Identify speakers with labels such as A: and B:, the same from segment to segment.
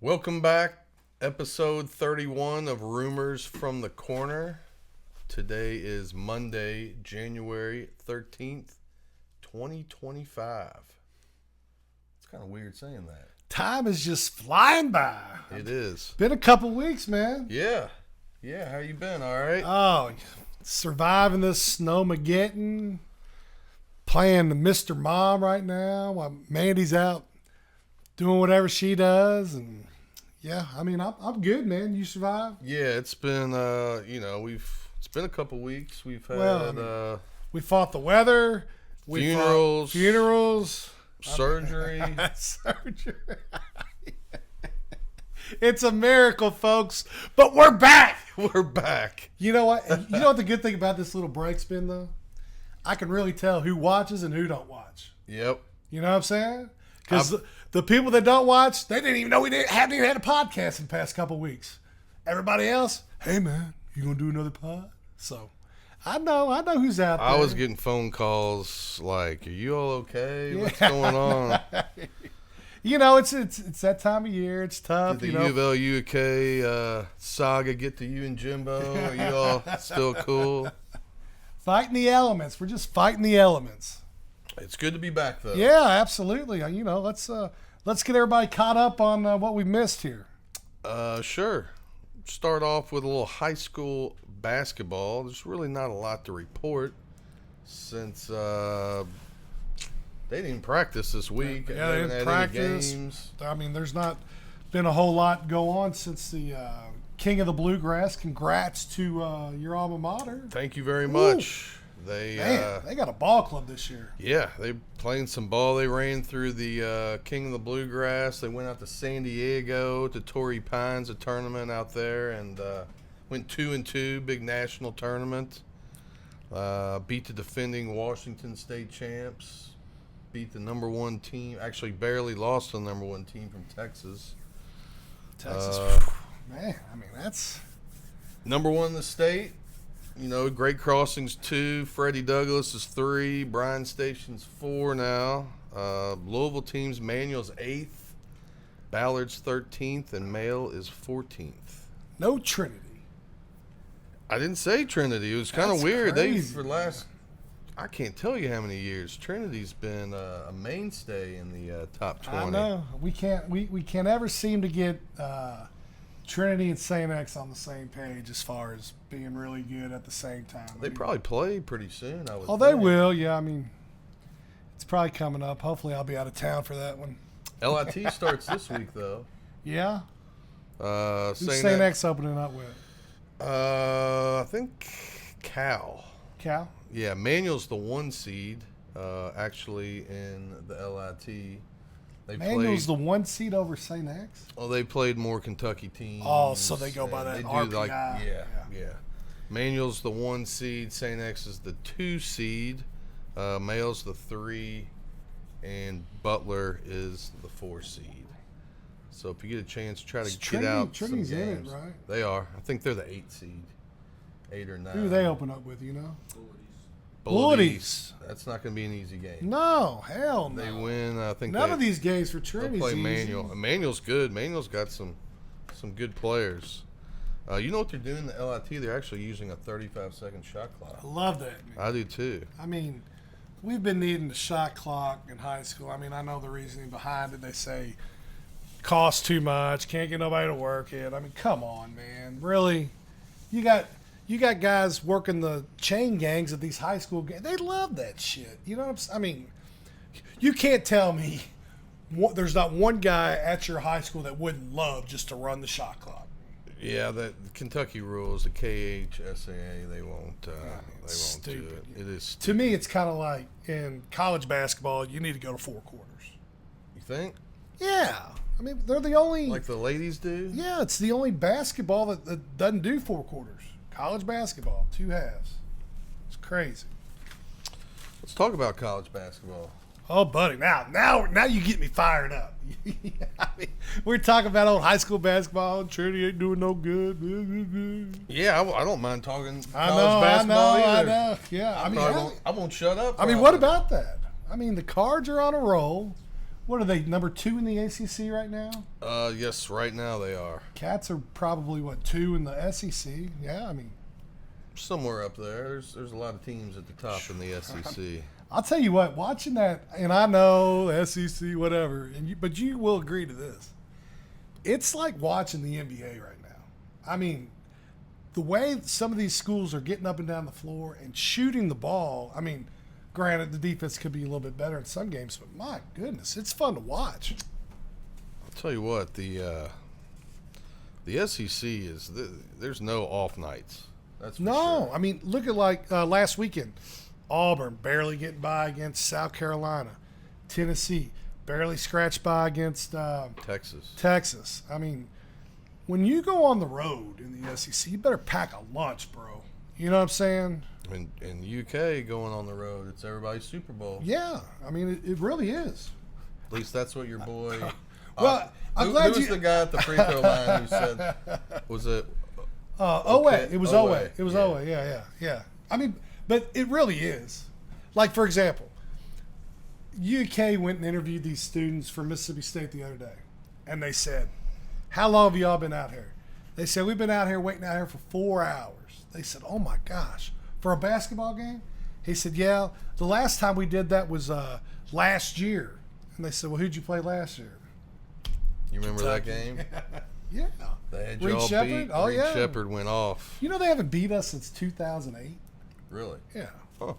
A: Welcome back, episode 31 of Rumors from the Korner. Today is Monday, January 13th, 2025. It's kind of weird saying that.
B: Time is just flying by.
A: It is.
B: Been a couple weeks, man.
A: Yeah. How you been? All right?
B: Oh, surviving this snowmageddon. Playing the Mr. Mom right now while Mandy's out doing whatever she does. And yeah, I mean, I'm good, man. You survived?
A: Yeah, it's been, it's been a couple weeks. We've had,
B: we fought the weather.
A: Funerals. Surgery.
B: Surgery. It's a miracle, folks. But we're back.
A: We're back.
B: You know what? You know what the good thing about this little break's been, though? I can really tell who watches and who don't watch.
A: Yep.
B: You know what I'm saying? Because the people that don't watch, they didn't even know hadn't even had a podcast in the past couple weeks. Everybody else, hey, man, you going to do another pod? So I know who's out there.
A: I was getting phone calls like, are you all okay? What's going on?
B: You know, it's that time of year. It's tough.
A: Did the U of L UK saga get to you and Jimbo? Are you all still cool?
B: Fighting the elements. We're just fighting the elements.
A: It's good to be back, though.
B: Yeah, absolutely. You know, let's get everybody caught up on what we missed here.
A: Sure. Start off with a little high school basketball. There's really not a lot to report since they didn't practice this week.
B: Yeah, they didn't practice.
A: Games.
B: I mean, there's not been a whole lot go on since the King of the Bluegrass. Congrats to your alma mater.
A: Thank you very much. They
B: got a ball club this year.
A: Yeah, they playing some ball. They ran through the King of the Bluegrass. They went out to San Diego to Torrey Pines, a tournament out there, and went 2-2, big national tournament. Beat the defending Washington State champs. Beat the number one team. Actually, barely lost to the number one team from Texas.
B: Man, I mean, that's
A: number one in the state. You know, Great Crossings 2, Freddie Douglass is 3, Bryan Station's 4 now. Louisville team's Manual's 8th, Ballard's 13th, and Male is 14th.
B: No Trinity.
A: I didn't say Trinity. It was kind of weird.
B: Crazy,
A: I can't tell you how many years. Trinity's been a mainstay in the top 20.
B: I know. We can't ever seem to get Trinity and St. X on the same page as far as being really good at the same time.
A: They probably play pretty soon, I would think.
B: They will, yeah. I mean, it's probably coming up. Hopefully I'll be out of town for that one.
A: LIT starts this week, though.
B: Yeah? Who's
A: St.
B: X opening up with?
A: I think Cal.
B: Cal?
A: Yeah, Manual's the 1 seed, actually, in the LIT.
B: Manual's the 1 seed over St. X?
A: Oh, they played more Kentucky teams.
B: Oh, so they go by that RPI.
A: Yeah. Manual's the 1 seed. St. X is the 2 seed. Male's the 3. And Butler is the 4 seed. So if you get a chance, try to get out some games.
B: In it, right?
A: They are. I think they're the 8 seed. 8 or 9.
B: Who do they open up with, you know?
A: Bullies. That's not going to be an easy game.
B: No, hell no.
A: They win. I think
B: none of these games for Trinity.
A: They'll play Manual. Manual's good. Manual's got some good players. You know what they're doing in the LIT? They're actually using a 35-second shot clock.
B: I love that, man.
A: I do too.
B: I mean, we've been needing the shot clock in high school. I mean, I know the reasoning behind it. They say costs too much, can't get nobody to work it. I mean, come on, man. Really? You got guys working the chain gangs at these high school games. They love that shit. You know what I'm saying? I mean, you can't tell me there's not one guy at your high school that wouldn't love just to run the shot clock.
A: Yeah, the Kentucky rules, the KHSAA, they won't do it. It is stupid.
B: To me, it's kind of like in college basketball, you need to go to 4 quarters.
A: You think?
B: Yeah. I mean, they're the only...
A: Like the ladies do?
B: Yeah, it's the only basketball that doesn't do 4 quarters. College basketball, 2 halves. It's crazy.
A: Let's talk about college basketball.
B: Oh, buddy, now you get me fired up. I mean, we're talking about old high school basketball. Trinity ain't doing no good.
A: Yeah, I don't mind talking college basketball either.
B: I know. Yeah,
A: I won't shut up.
B: I mean, what about that? I mean, the Cards are on a roll. What are they, number 2 in the ACC right now?
A: Yes, right now they are.
B: Cats are probably, 2 in the SEC? Yeah, I mean.
A: Somewhere up there. There's a lot of teams at the top in the SEC.
B: I'll tell you what, watching that, and I know the SEC, whatever, but you will agree to this. It's like watching the NBA right now. I mean, the way some of these schools are getting up and down the floor and shooting the ball, I mean, granted, the defense could be a little bit better in some games, but my goodness, it's fun to watch.
A: I'll tell you what, the SEC is there's no off nights. That's for sure.
B: I mean, look at last weekend. Auburn barely getting by against South Carolina. Tennessee barely scratched by against Texas. I mean, when you go on the road in the SEC, you better pack a lunch, bro. You know what I'm saying?
A: In UK, going on the road, it's everybody's Super Bowl.
B: Yeah, I mean, it really is.
A: At least that's what your boy.
B: Well, I'm glad
A: who was the guy at the free throw line who said, was it?
B: Owe. It was Owe. It was
A: yeah.
B: Owe. Yeah. I mean, but it really is. Like, for example, UK went and interviewed these students from Mississippi State the other day, and they said, "How long have y'all been out here?" They said, "We've been waiting out here for 4 hours." They said, "Oh my gosh, for a basketball game?" He said, "Yeah, the last time we did that was last year." And they said, "Well, who'd you play last year?"
A: You remember that game?
B: Yeah.
A: They had
B: Reed
A: y'all
B: Shepherd?
A: beat.
B: Oh,
A: Reed
B: yeah.
A: Shepherd went off.
B: You know they haven't beat us since 2008?
A: Really?
B: Yeah.
A: Huh.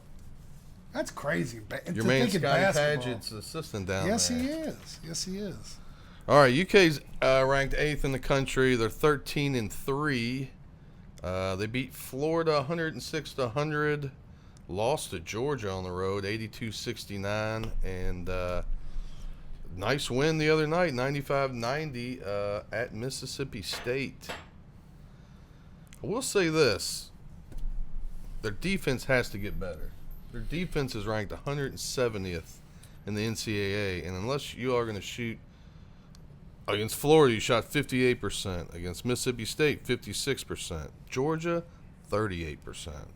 B: That's crazy.
A: Your man Scotty Padgett's assistant down
B: Yes,
A: there.
B: he is. Yes, he is.
A: All right, UK's ranked 8th in the country. They're 13-3. They beat Florida 106-100. Lost to Georgia on the road 82-69, and nice win the other night, 95-90 at Mississippi State. I will say this. Their defense has to get better. Their defense is ranked 170th in the NCAA, and unless you are going to shoot against Florida, you shot 58%. Against Mississippi State, 56%. Georgia, 38%.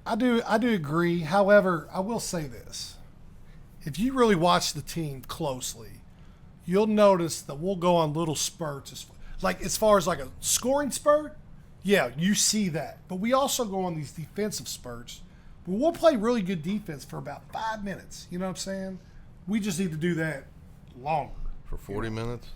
B: I do agree. However, I will say this. If you really watch the team closely, you'll notice that we'll go on little spurts. As far as like a scoring spurt, yeah, you see that. But we also go on these defensive spurts. But we'll play really good defense for about 5 minutes. You know what I'm saying? We just need to do that longer.
A: For 40 minutes?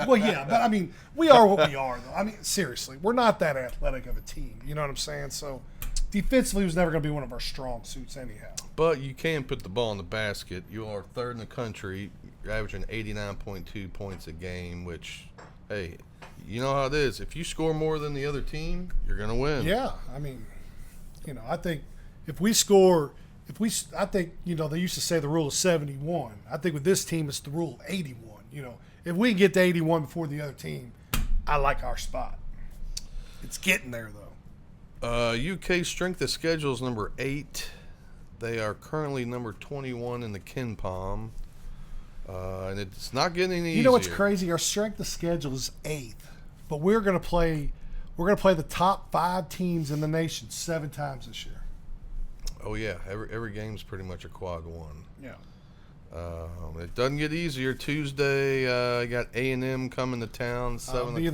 B: Well, yeah, but I mean, we are what we are, though. I mean, seriously, we're not that athletic of a team. You know what I'm saying? So defensively, it was never going to be one of our strong suits anyhow.
A: But you can put the ball in the basket. You are 3rd in the country. You're averaging 89.2 points a game, which, hey, you know how it is. If you score more than the other team, you're going to win.
B: Yeah, I mean, I think if we score, I think, they used to say the rule is 71. I think with this team, it's the rule of 81. If we can get to 81 before the other team, I like our spot. It's getting there, though.
A: UK strength of schedule is number 8. They are currently number 21 in the Ken Palm. And it's not getting any easier.
B: You know what's crazy? Our strength of schedule is 8th. But we're going to play the top 5 teams in the nation 7 times this year.
A: Oh, yeah. Every game's pretty much a quad one.
B: Yeah.
A: It doesn't get easier. Tuesday, I got A&M coming to town, 7 o'clock.
B: I'll be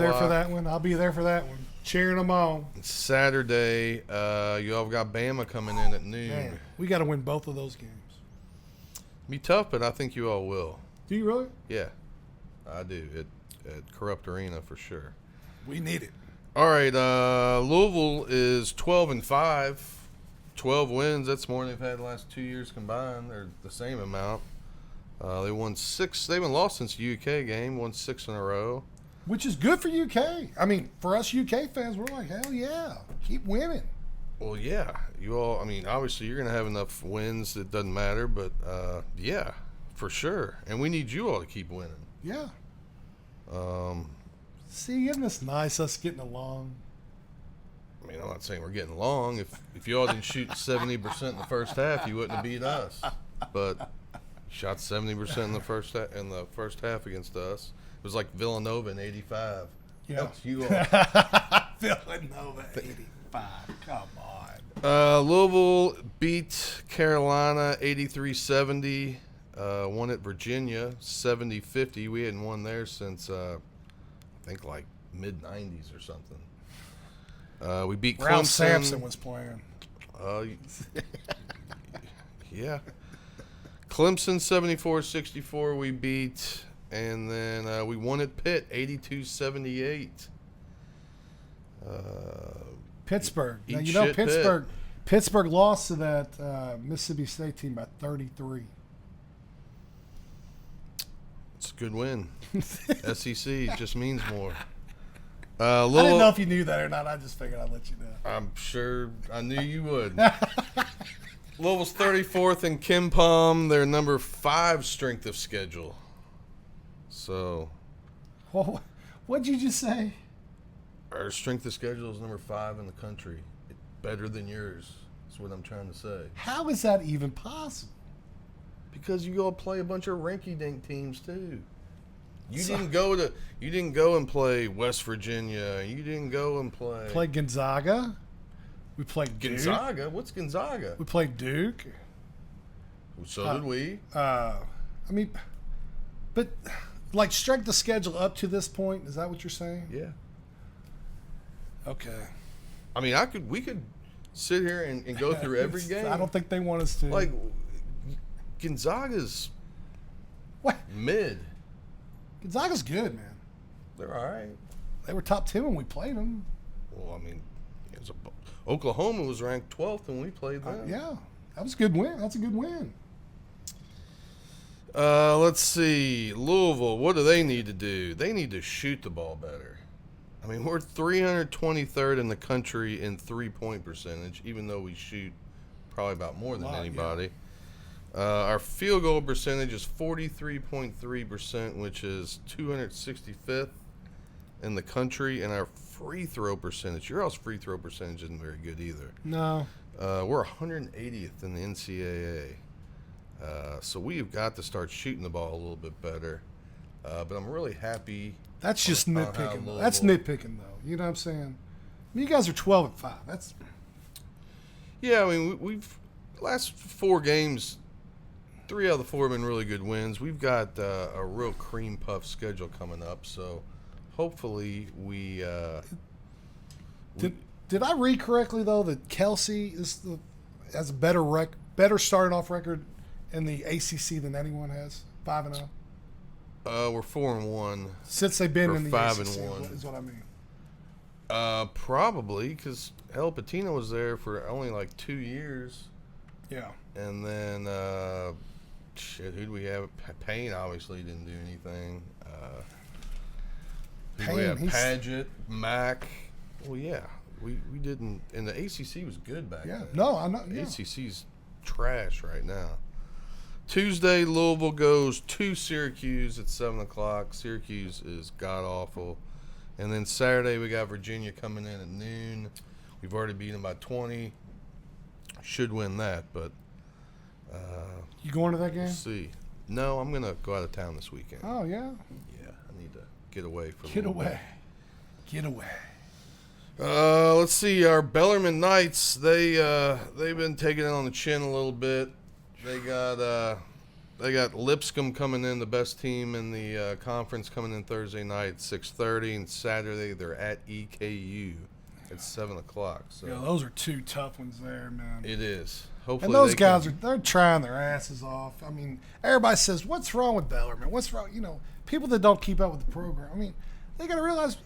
B: there for that one. Cheering them on.
A: Saturday, you all got Bama coming in at noon.
B: Man, we got to win both of those games.
A: Be tough, but I think you all will.
B: Do you really?
A: Yeah, I do. At Corrupt Arena for sure.
B: We need it.
A: All right, Louisville is 12-5, 12 wins. That's more than they've had the last 2 years combined. They're the same amount. They won 6. They haven't lost since the UK game. Won 6 in a row.
B: Which is good for UK. I mean, for us UK fans, we're like, hell yeah, keep winning.
A: Well, yeah. You all, I mean, obviously you're going to have enough wins. It doesn't matter, but yeah, for sure. And we need you all to keep winning.
B: Yeah. See, isn't this nice, us getting along?
A: I mean, I'm not saying we're getting along. If you all didn't shoot 70% in the first half, you wouldn't have beat us. But shot 70% in the first half against us. It was like Villanova in '85.
B: Yeah.
A: That's you all.
B: Villanova 85. Come on.
A: Louisville beat Carolina 83-70. Won at Virginia, 70-50. We hadn't won there since, I think, like mid-90s or something. We beat Clemson.
B: Ralph Sampson was playing.
A: Yeah. Clemson, 74-64 we beat. And then we won at Pitt, 82-78.
B: Pittsburgh. Now,
A: Eat
B: you know,
A: shit,
B: Pittsburgh lost to that Mississippi State team by 33.
A: It's a good win. SEC just means more.
B: I didn't know if you knew that or not. I just figured I'd let you know.
A: I'm sure I knew you would. Louisville's 34th in KenPom. They're number 5 strength of schedule. So.
B: Well, what'd you just say?
A: Our strength of schedule is number 5 in the country. It's better than yours. That's what I'm trying to say.
B: How is that even possible?
A: Because you all play a bunch of rinky-dink teams too. You didn't go and play West Virginia. You didn't go and play
B: Gonzaga. We played Duke.
A: Gonzaga. What's Gonzaga?
B: We played Duke.
A: So did we.
B: I mean, but like strength of schedule up to this point. Is that what you're saying?
A: Yeah.
B: Okay.
A: I mean, we could sit here and go through every game.
B: I don't think they want us to.
A: Like, Gonzaga's
B: what?
A: Mid.
B: Gonzaga's good, man.
A: They're all right.
B: They were top 10 when we played them.
A: Well, I mean, Oklahoma was ranked 12th when we played them.
B: Yeah, that was a good win. That's a good win.
A: Let's see. Louisville, what do they need to do? They need to shoot the ball better. I mean, we're 323rd in the country in three-point percentage, even though we shoot probably about more than anybody. Yeah. Our field goal percentage is 43.3%, which is 265th in the country, and our free throw percentage, your all's free throw percentage isn't very good either.
B: No.
A: We're 180th in the NCAA. So we've got to start shooting the ball a little bit better. But I'm really happy.
B: That's just nitpicking. That's nitpicking, though. You know what I'm saying? I mean, you guys are 12-5. That's.
A: Yeah, I mean, we've last 4 games, 3 out of the 4 have been really good wins. We've got a real cream puff schedule coming up, so hopefully we.
B: Did I read correctly though that Kelsey has a better starting off record in the ACC than anyone has? 5-0.
A: We're 4-1
B: since they've been in the
A: 5-1
B: ACC. Is what I mean.
A: Probably because Patino was there for only like 2 years.
B: Yeah.
A: And then who'd we have? Payne obviously didn't do anything. We have Paget, Mack. Well, yeah, we didn't. And the ACC was good back then.
B: No, I know.
A: The ACC's trash right now. Tuesday, Louisville goes to Syracuse at 7:00. Syracuse is god awful. And then Saturday we got Virginia coming in at noon. We've already beat them by 20. Should win that, but
B: you going to that game?
A: We'll see. No, I'm gonna go out of town this weekend.
B: Oh yeah.
A: Yeah, I need to get away for a
B: Get
A: little
B: away. Get away.
A: Let's see. Our Bellarmine Knights, they've been taking it on the chin a little bit. They got Lipscomb coming in, the best team in the conference, coming in Thursday night at 6:30, and Saturday they're at EKU at 7:00. So
B: yeah, those are 2 tough ones there, man.
A: it is. Hopefully,
B: and those guys they're trying their asses off. I mean, everybody says, "What's wrong with Bellarmine? What's wrong?" You know, people that don't keep up with the program. I mean, they got to realize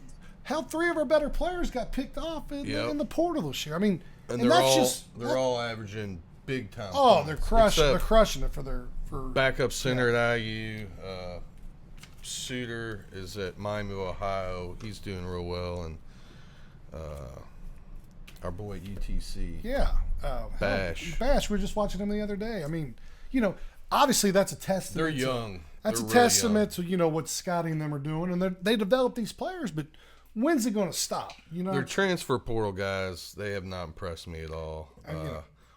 B: how 3 of our better players got picked off in the portal this year. I mean,
A: and they're all averaging big time.
B: Oh,
A: points,
B: they're crushing. They're crushing it for
A: backup center at IU. Suter is at Miami, Ohio. He's doing real well, and our boy ETC.
B: Yeah,
A: Bash.
B: Bash. We were just watching him the other day. I mean, you know, obviously that's a testament.
A: They're young.
B: That's
A: They're
B: a testament to what Scotty and them are doing, and they develop these players. But when's it going to stop? You know,
A: they're transfer portal guys. They have not impressed me at all.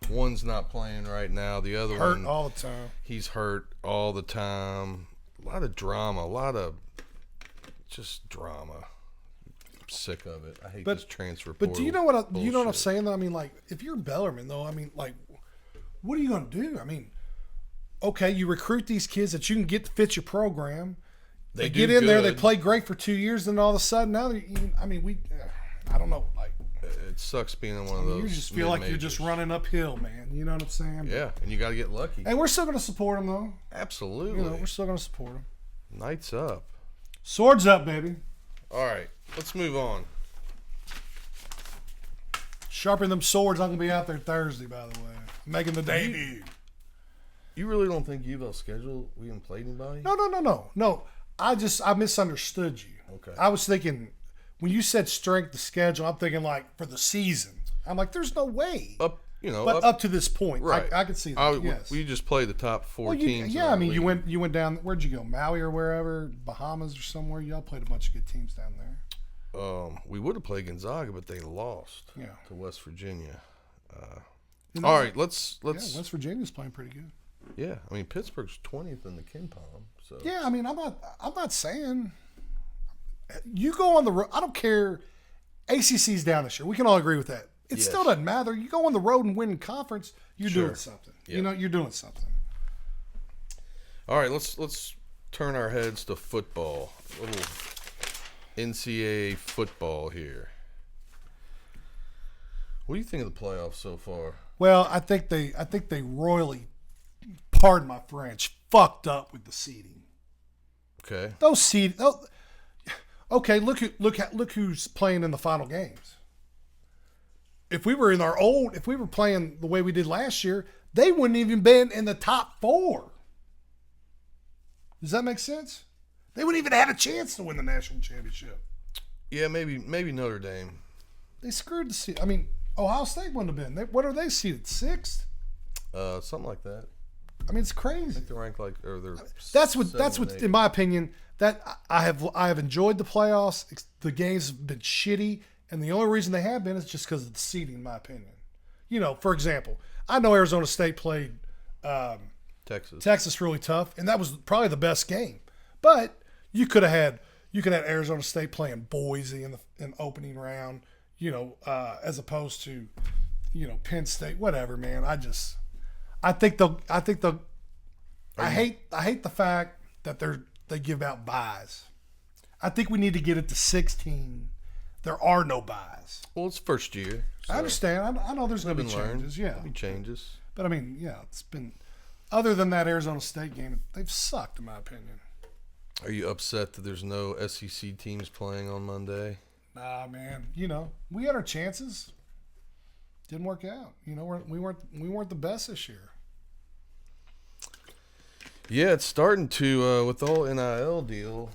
A: One's not playing right now. The other
B: hurt
A: one
B: all the time.
A: He's hurt all the time. A lot of drama. A lot of just drama. I'm sick of it. I hate this transfer portal.
B: But do you know what I'm saying though? I mean, like, if you're Bellarmine though, I mean, like, what are you going to do? I mean, okay, you recruit these kids that you can get to fit your program. They
A: do
B: get in there, they
A: good.
B: play great for 2 years, and all of a sudden now, I don't know, like
A: It sucks being in one of those.
B: you just feel like you're just running uphill, man. You know what I'm saying?
A: Yeah, and you got to get lucky.
B: And we're still going to support them, though.
A: Absolutely.
B: We're still going to support them.
A: Knights up.
B: Swords up, baby.
A: All right, let's move on.
B: Sharpen them swords. I'm going to be out there Thursday, by the way. Making the debut.
A: You really don't think UVL's schedule, we haven't played anybody?
B: No. I misunderstood you.
A: Okay.
B: I was thinking, when you said strength of schedule, I'm thinking like for the season. I'm like, there's no way. Up to this point,
A: right.
B: I could see that. Yes.
A: We just played the top four teams.
B: Yeah, I mean, you went down. Where'd you go? Maui or wherever, Bahamas or somewhere. Y'all played a bunch of good teams down there.
A: We would have played Gonzaga, but they lost.
B: Yeah.
A: To West Virginia. All right, let's.
B: Yeah, West Virginia's playing pretty good.
A: Yeah, I mean Pittsburgh's 20th in the Ken Palm. So
B: yeah, I mean, I'm not saying you go on the road. I don't care. ACC's down this year. We can all agree with that. It still doesn't matter. You go on the road and win in conference. You're doing something. Yep. You're doing something.
A: All right, let's turn our heads to football. A little NCAA football here. What do you think of the playoffs so far?
B: Well, I think they royally, pardon my French, fucked up with the seeding.
A: Okay.
B: Okay, look who's playing in the final games. If we were playing the way we did last year, they wouldn't even been in the top 4. Does that make sense? They wouldn't even have a chance to win the national championship.
A: Yeah, maybe Notre Dame.
B: They screwed the seed. I mean, Ohio State wouldn't have been. What are they seeded? 6th?
A: Something like that.
B: I mean, it's crazy.
A: I think they're ranked they're.
B: That's what in my opinion, that I have enjoyed the playoffs. The games have been shitty, and the only reason they have been is just because of the seeding, in my opinion. For example, I know Arizona State played Texas really tough, and that was probably the best game. But you could have had Arizona State playing Boise in the opening round, as opposed to, Penn State. Whatever, man. I hate the fact that they give out buys. I think we need to get it to 16. There are no buys.
A: Well, it's first year. So
B: I understand. I know there's going to be changes. Yeah,
A: there'll be changes.
B: But I mean, it's been. Other than that Arizona State game, they've sucked, in my opinion.
A: Are you upset that there's no SEC teams playing on Monday?
B: Nah, man. We had our chances. Didn't work out. We weren't the best this year.
A: Yeah, it's starting to with the whole NIL deal.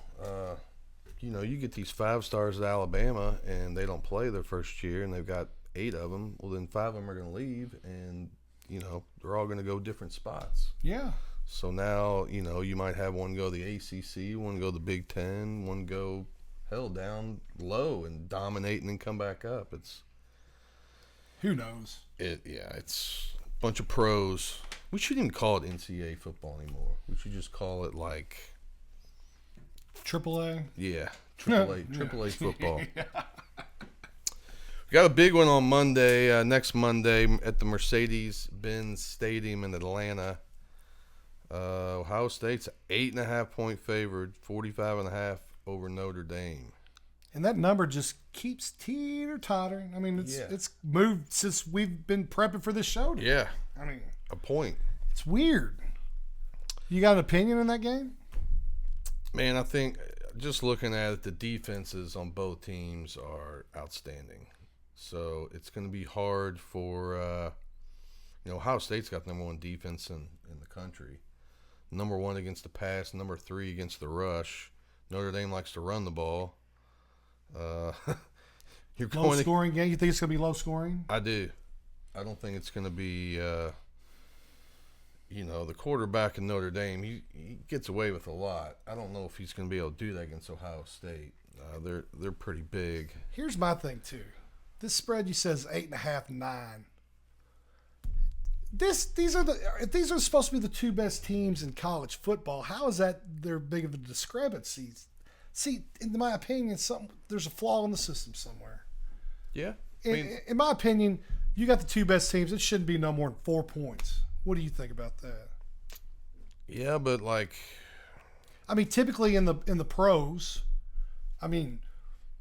A: You get these 5 stars at Alabama, and they don't play their first year, and they've got 8 of them. Well, then 5 of them are going to leave, and they're all going to go different spots.
B: Yeah.
A: So now you might have one go the ACC, one go the Big Ten, one go down low and dominate and then come back up. It's
B: who knows.
A: It's a bunch of pros. We shouldn't even call it NCAA football anymore. We should just call it like
B: AAA.
A: Yeah, AAA football. Yeah. We got a big one on Monday, next Monday at the Mercedes-Benz Stadium in Atlanta. Ohio State's 8.5-point favored, 45.5 over Notre Dame.
B: And that number just keeps teeter-tottering. I mean, it's moved since we've been prepping for this show.
A: Yeah.
B: I mean,
A: a point.
B: It's weird. You got an opinion in that game?
A: Man, I think just looking at it, the defenses on both teams are outstanding. So it's going to be hard for, Ohio State's got the number 1 defense in the country. Number 1 against the pass, number 3 against the rush. Notre Dame likes to run the ball.
B: Low scoring game? You think it's going to be low scoring?
A: I do. I don't think it's going to be, the quarterback in Notre Dame, he gets away with a lot. I don't know if he's going to be able to do that against Ohio State. They're pretty big.
B: Here's my thing, too. This spread you says 8.5, 9. These are supposed to be the 2 best teams in college football. How is that there big of a discrepancy? See, in my opinion, there's a flaw in the system somewhere.
A: Yeah.
B: In my opinion, you got the 2 best teams. It shouldn't be no more than 4 points. What do you think about that?
A: Yeah, but like
B: I mean, typically in the pros, I mean,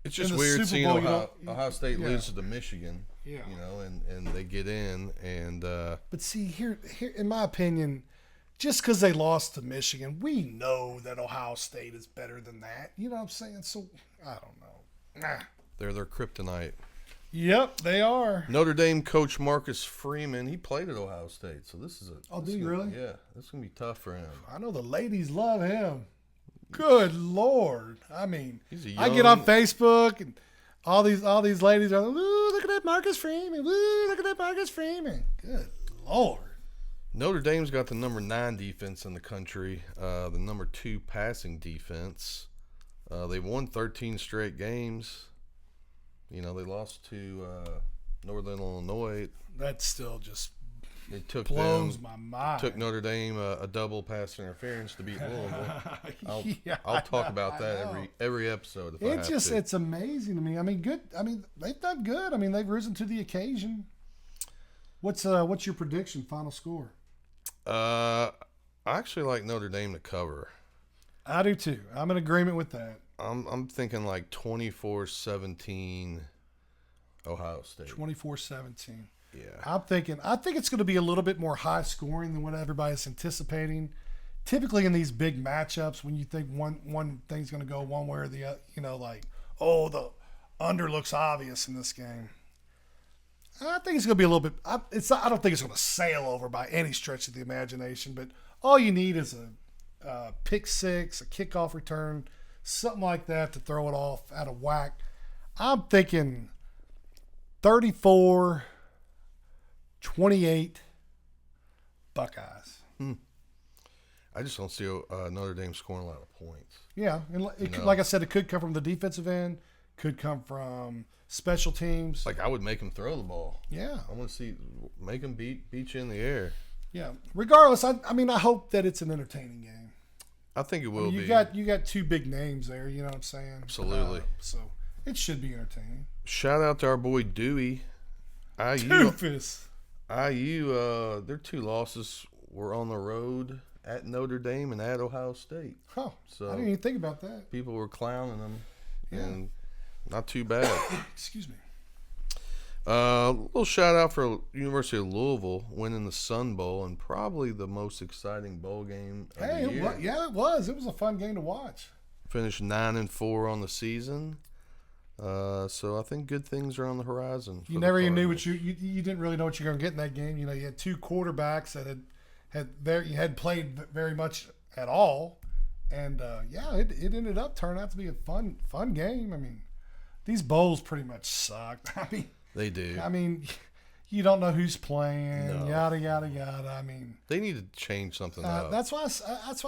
A: it's just
B: in the
A: weird
B: Super
A: seeing
B: Bowl,
A: Ohio State
B: yeah.
A: loses to Michigan.
B: Yeah.
A: You know, and they get in, and
B: But see, here, in my opinion, just because they lost to Michigan, we know that Ohio State is better than that. You know what I'm saying? So I don't know. Nah.
A: they're their kryptonite.
B: Yep, they are.
A: Notre Dame coach Marcus Freeman, he played at Ohio State, so this is a.
B: Oh,
A: this
B: do you
A: is-
B: really?
A: Yeah, this is gonna be tough for him.
B: I know the ladies love him. Good Lord. I mean,
A: He's a
B: I get on
A: young-
B: Facebook and all these ladies are like, "Ooh, look at that Marcus Freeman. Woo, look at that Marcus Freeman." Good Lord.
A: Notre Dame's got the number 9 defense in the country, the number 2 passing defense. They've won 13 straight games. You know, they lost to Northern Illinois.
B: That still just
A: It took
B: blows
A: them,
B: my mind.
A: took Notre Dame a double pass interference to beat Louisville.
B: Yeah,
A: I'll talk
B: I
A: about that
B: know.
A: every episode if I have
B: It's
A: to.
B: it's amazing to me. I mean, good. I mean, they've done good. I mean, they've risen to the occasion. What's your prediction? Final score?
A: I actually like Notre Dame to cover.
B: I do too. I'm in agreement with that.
A: I'm thinking like 24-17 Ohio State.
B: 24-17.
A: Yeah.
B: I think it's going to be a little bit more high scoring than what everybody's anticipating. Typically in these big matchups, when you think one thing's going to go one way or the other, you know, like, oh, the under looks obvious in this game. I think it's going to be a little bit. I don't think it's going to sail over by any stretch of the imagination. But all you need is a pick six, a kickoff return, something like that to throw it off out of whack. I'm thinking 34-28 Buckeyes.
A: I just don't see Notre Dame scoring a lot of points.
B: Yeah, and like I said, it could come from the defensive end, could come from special teams.
A: Like I would make them throw the ball.
B: Yeah,
A: I want to make them beat you in the air.
B: yeah. Regardless, I mean, I hope that it's an entertaining game.
A: I think it will be.
B: You got two big names there. You know what I'm saying?
A: Absolutely.
B: So it should be entertaining.
A: Shout out to our boy Dewey.
B: Doofus.
A: IU, their 2 losses were on the road at Notre Dame and at Ohio State.
B: Huh.
A: So
B: I didn't even think about that.
A: people were clowning them,
B: Yeah.
A: and not too bad.
B: Excuse me.
A: Little shout out for University of Louisville winning the Sun Bowl and probably the most exciting bowl game of
B: Hey,
A: the year.
B: it was. It was a fun game to watch.
A: Finished 9-4 on the season. So I think good things are on the horizon.
B: You never even knew what you didn't really know what you're going to get in that game. You know, you had 2 quarterbacks that had played very much at all, and it ended up turning out to be a fun game. I mean, these bowls pretty much sucked.
A: They do.
B: I mean, you don't know who's playing.
A: No.
B: Yada yada yada. I mean,
A: They need to change something up.
B: that's why I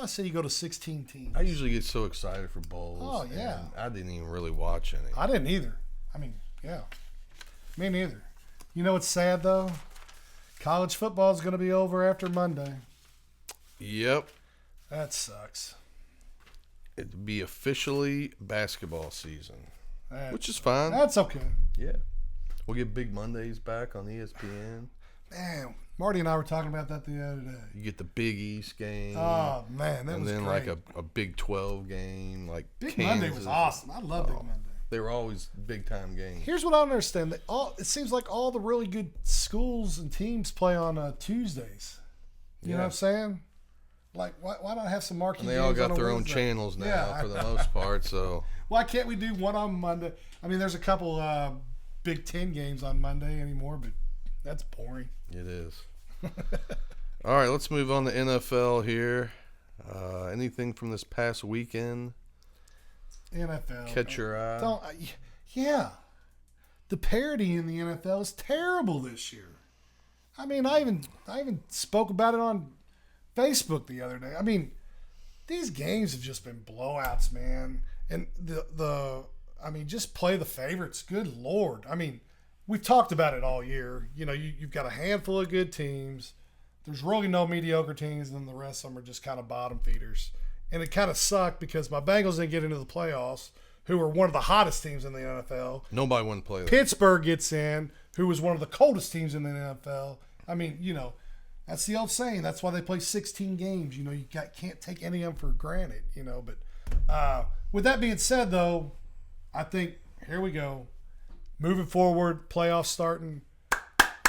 B: say you go to 16 teams.
A: I usually get so excited for bowls.
B: Oh, yeah.
A: and I didn't even really watch any.
B: I didn't either. I mean, yeah, me neither. You know what's sad though? College football is going to be over after Monday.
A: Yep.
B: That sucks.
A: It'd be officially basketball season,
B: That-
A: which is fine.
B: That's okay.
A: Yeah. We'll get Big Mondays back on ESPN.
B: Man, Marty and I were talking about that the other day.
A: You get the Big East game.
B: Oh man, that
A: and
B: was
A: then
B: great.
A: like a Big 12 game. Like
B: Big
A: Kansas.
B: Monday was awesome. I love Big Monday.
A: They were always big time games.
B: Here's what I don't understand. It seems like all the really good schools and teams play on Tuesdays. You know what I'm saying? Like, why not have some marquee
A: And they
B: games
A: all got
B: on a
A: their own
B: Wednesday?
A: channels now
B: Yeah,
A: for the most part. So
B: Why can't we do one on Monday? I mean, there's a couple Big Ten games on Monday anymore, but that's boring.
A: it is. All right, let's move on to NFL here. Anything from this past weekend
B: NFL.
A: catch your eye?
B: Yeah. The parity in the NFL is terrible this year. I mean, I even spoke about it on Facebook the other day. I mean, these games have just been blowouts, man. And I mean, just play the favorites. Good Lord. I mean, we've talked about it all year. You know, you've got a handful of good teams. There's really no mediocre teams, and then the rest of them are just kind of bottom feeders. And it kind of sucked because my Bengals didn't get into the playoffs, who are one of the hottest teams in the NFL.
A: Nobody wanted to play that.
B: Pittsburgh gets in, who was one of the coldest teams in the NFL. I mean, you know, That's the old saying. That's why they play 16 games. You know, can't take any of them for granted. You know, but with that being said, though, I think here we go. Moving forward, playoffs starting. We're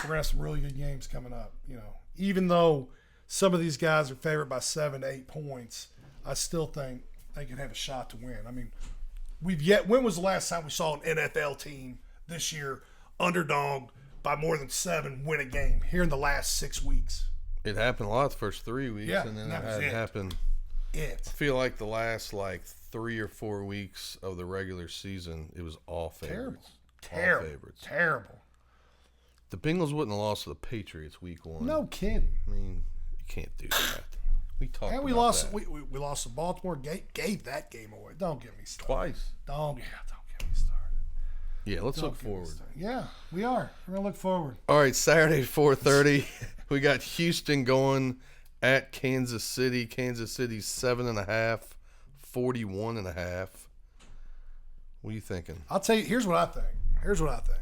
B: gonna have some really good games coming up. You know, even though some of these guys are favored by 7 to 8 points, I still think they can have a shot to win. I mean, when was the last time we saw an NFL team this year underdog by more than 7 win a game here in the last 6 weeks?
A: It happened a lot the first 3 weeks,
B: Yeah,
A: and then
B: that
A: it
B: was
A: had
B: it.
A: happened. I feel like the last 3 or 4 weeks of the regular season, it was all favorites.
B: Terrible.
A: All favorites.
B: Terrible.
A: The Bengals wouldn't have lost to the Patriots week 1.
B: No kidding.
A: I mean, you can't do that. We talked
B: And we
A: about
B: lost.
A: that.
B: We lost to Baltimore. Gave that game away. Don't get me started.
A: Twice.
B: Don't get me started.
A: Yeah, let's
B: Don't
A: look
B: get me
A: forward.
B: started. Yeah, we are. We're gonna look forward.
A: All right, Saturday 4:30, we got Houston going at Kansas City. Kansas City's 7.5, 41.5. What are you thinking?
B: I'll tell you. Here's what I think.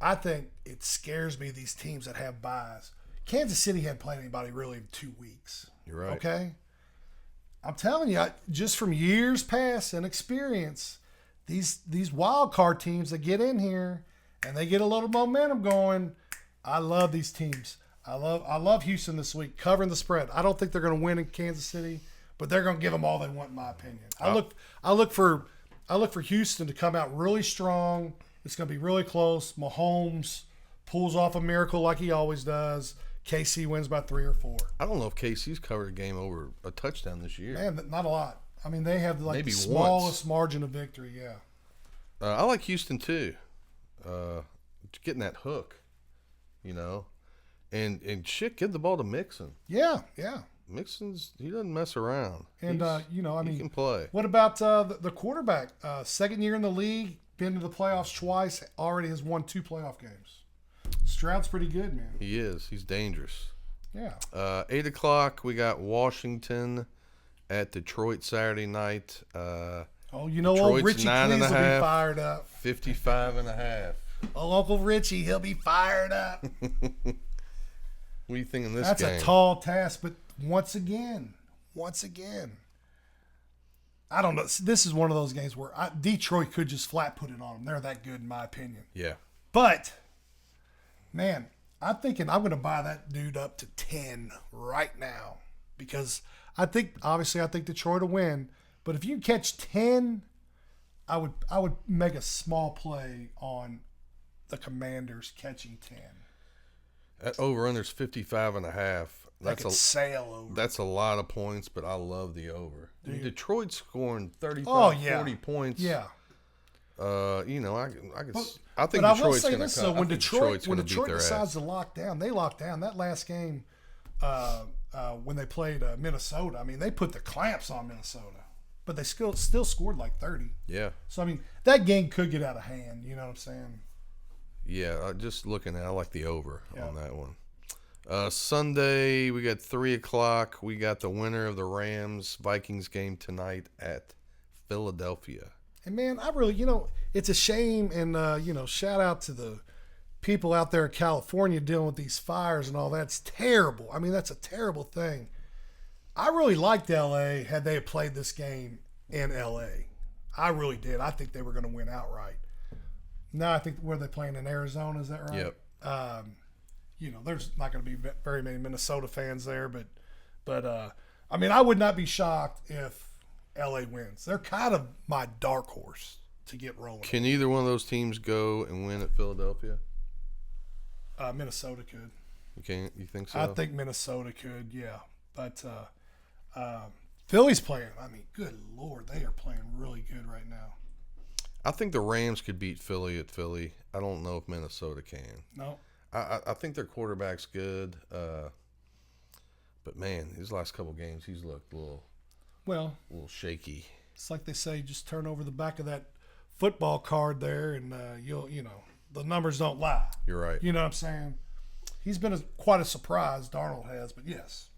B: I think it scares me, these teams that have buys. Kansas City hadn't played anybody really in 2 weeks.
A: You're right.
B: Okay? I'm telling you, just from years past and experience, these wild card teams that get in here and they get a little momentum going, I love these teams. I love Houston this week, covering the spread. I don't think they're going to win in Kansas City, but they're going to give them all they want, in my opinion. I look for Houston to come out really strong. It's going to be really close. Mahomes pulls off a miracle like he always does. KC wins by 3 or 4.
A: I don't know if KC's covered a game over a touchdown this year.
B: Man, not a lot. I mean, they have
A: Maybe
B: the
A: once.
B: smallest margin of victory, yeah.
A: I like Houston too. Getting that hook, you know. And shit, give the ball to Mixon.
B: Yeah.
A: He doesn't mess around.
B: And,
A: he can play.
B: What about the quarterback? Second year in the league, been to the playoffs twice, already has won 2 playoff games. Stroud's pretty good, man.
A: He is. He's dangerous.
B: Yeah.
A: 8 o'clock, we got Washington at Detroit Saturday night.
B: Old
A: Detroit's
B: Richie
A: 9.5,
B: Cleese will be fired up.
A: 55.5.
B: Old Uncle Richie, he'll be fired up.
A: What are you thinking this
B: That's
A: game?
B: a tall task, but once again, I don't know. This is one of those games where Detroit could just flat put it on them. They're that good, in my opinion.
A: Yeah.
B: But, man, I'm thinking I'm going to buy that dude up to 10 right now because I think Detroit will win. But if you catch 10, I would make a small play on the Commanders catching 10.
A: That over-under's 55.5.
B: That could sail over.
A: That's a lot of points, but I love the over. I mean, Detroit's scoring 40 points.
B: Yeah.
A: I think
B: But I will
A: Detroit's
B: say
A: going
B: this,
A: to
B: though, when Detroit
A: beat their
B: decides
A: ass.
B: to lock down, they locked down. That last game when they played Minnesota, I mean, they put the clamps on Minnesota, but they still scored like 30.
A: Yeah.
B: So, I mean, that game could get out of hand. You know what I'm saying?
A: Yeah, just looking at it, I like the over
B: Yeah.
A: on that one. Sunday, we got 3 o'clock. We got the winner of the Rams-Vikings game tonight at Philadelphia.
B: And, man, I really, it's a shame. And, shout out to the people out there in California dealing with these fires and all that. It's terrible. I mean, that's a terrible thing. I really liked L.A. had they played this game in L.A. I really did. I think they were going to win outright. Now I think where they playing in Arizona, is that right?
A: Yep.
B: There's not going to be very many Minnesota fans there, but I mean, I would not be shocked if LA wins. They're kind of my dark horse to get rolling.
A: Can either one of those teams go and win at Philadelphia?
B: Minnesota could.
A: You think so?
B: I think Minnesota could, yeah. But Philly's playing. I mean, good Lord, they are playing really good right now.
A: I think the Rams could beat Philly at Philly. I don't know if Minnesota can.
B: No.
A: I think their quarterback's good. But, man, his last couple games, he's looked a little shaky.
B: It's like they say, just turn over the back of that football card there and the numbers don't lie.
A: You're right.
B: You know what I'm saying? He's been quite a surprise, Darnold has, but yes,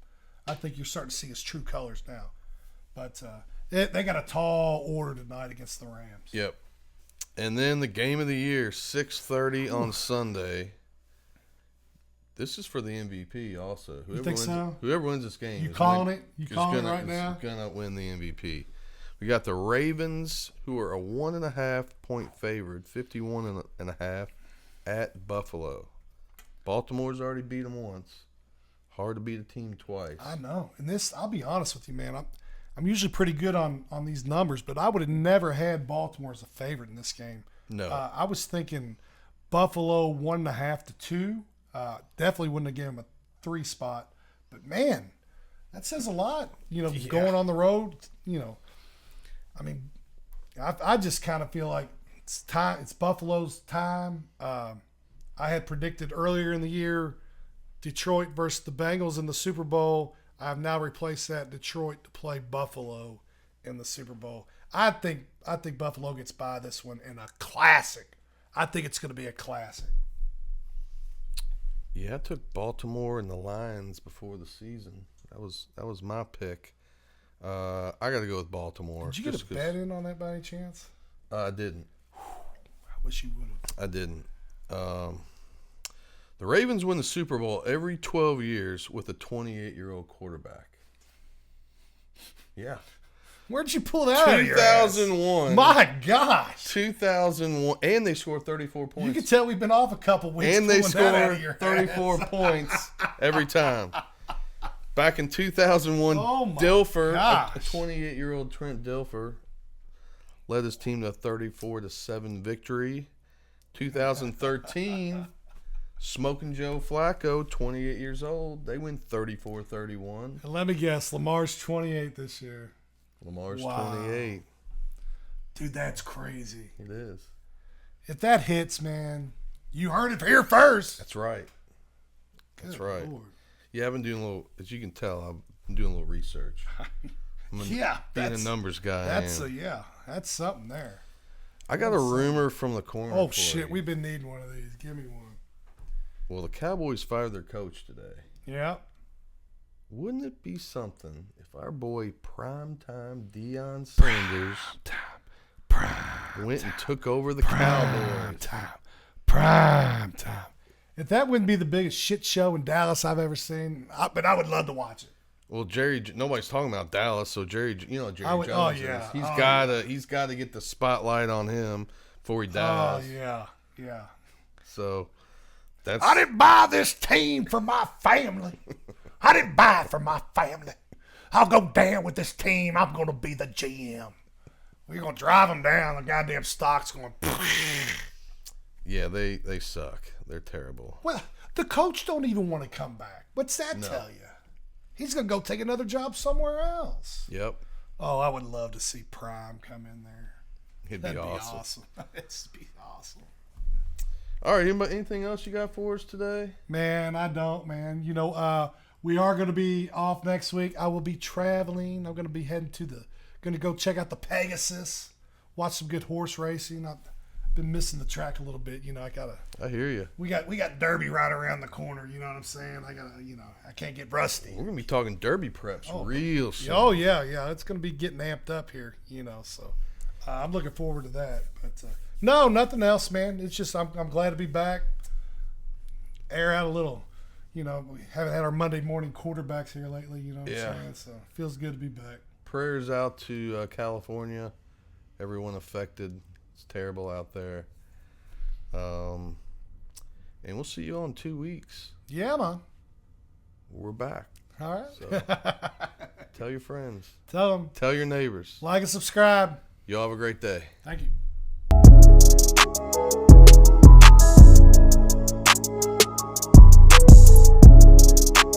B: I think you're starting to see his true colors now. But they got a tall order tonight against the Rams.
A: Yep. And then the game of the year, 6:30 on Sunday. This is for the MVP also.
B: You think so?
A: Whoever wins this game,
B: You calling it? You calling it right now?
A: Is gonna win the MVP. We got the Ravens, who are a 1.5 point favorite, 51.5 at Buffalo. Baltimore's already beat them once. Hard to beat a team twice.
B: I know. And this, I'll be honest with you, man. I'm usually pretty good on these numbers, but I would have never had Baltimore as a favorite in this game.
A: No.
B: I was thinking Buffalo 1.5 to 2. Definitely wouldn't have given them a 3 spot. But, man, that says a lot. Going on the road, I mean, I just kind of feel like it's time. It's Buffalo's time. I had predicted earlier in the year Detroit versus the Bengals in the Super Bowl. I've now replaced that Detroit to play Buffalo in the Super Bowl. I think Buffalo gets by this one in a classic. I think it's going to be a classic.
A: Yeah, I took Baltimore and the Lions before the season. That was my pick. I got to go with Baltimore.
B: Did you get a bet in on that by any chance?
A: I didn't.
B: I wish you would have.
A: I didn't. The Ravens win the Super Bowl every 12 years with a 28-year-old quarterback. Yeah.
B: Where'd you pull that out of your
A: 2001.
B: ass? My gosh.
A: 2001. And they scored 34 points.
B: You can tell we've been off a couple weeks.
A: And they
B: scored
A: scored 34 points every time. Back in 2001, Dilfer, a 28-year-old Trent Dilfer, led his team to a 34-7 victory. 2013, Smoking Joe Flacco, 28 years old, they win 34-31.
B: And let me guess, Lamar's 28 this year.
A: Lamar's 28.
B: Dude, that's crazy.
A: It is.
B: If that hits, man, you heard it here first.
A: That's right. That's right.
B: Lord.
A: Yeah, I've been doing a little, as you can tell, I've been doing a little research. Being a numbers guy.
B: That's something there.
A: I got a rumor from the corner.
B: Oh, shit, we've been needing one of these. Give me one.
A: Well, the Cowboys fired their coach today.
B: Yeah.
A: Wouldn't it be something if our boy primetime Deion Sanders went and took over the Cowboys?
B: Prime time. If that wouldn't be the biggest shit show in Dallas I've ever seen, but I would love to watch it.
A: Well, nobody's talking about Dallas, so Jerry Jones.
B: Yeah.
A: He's got to get the spotlight on him before he dies.
B: Oh yeah.
A: So that's.
B: I didn't buy this team for my family. I didn't buy it for my family. I'll go down with this team. I'm going to be the GM. We're going to drive them down. The goddamn stock's going.
A: Yeah, they suck. They're terrible.
B: Well, the coach don't even want to come back. What's that tell you? He's going to go take another job somewhere else.
A: Yep.
B: Oh, I would love to see Prime come in there.
A: That'd be awesome.
B: It'd be awesome.
A: All right, anything else you got for us today?
B: Man, I don't, man. We are going to be off next week. I will be traveling. I'm going to be heading going to go check out the Pegasus, watch some good horse racing. I've been missing the track a little bit.
A: I hear you.
B: We got Derby right around the corner. You know what I'm saying? I can't get rusty.
A: We're going to be talking Derby preps real soon.
B: Oh, yeah. It's going to be getting amped up here, so I'm looking forward to that. But no, nothing else, man. It's just I'm glad to be back. Air out a little. We haven't had our Monday morning quarterbacks here lately, you know what I'm saying? So it feels good to be back.
A: Prayers out to California, everyone affected. It's terrible out there. And we'll see you all in 2 weeks.
B: Yeah, man.
A: We're back.
B: All right.
A: So, tell your friends.
B: Tell them.
A: Tell your neighbors.
B: Like and subscribe.
A: Y'all have a great day.
B: Thank you.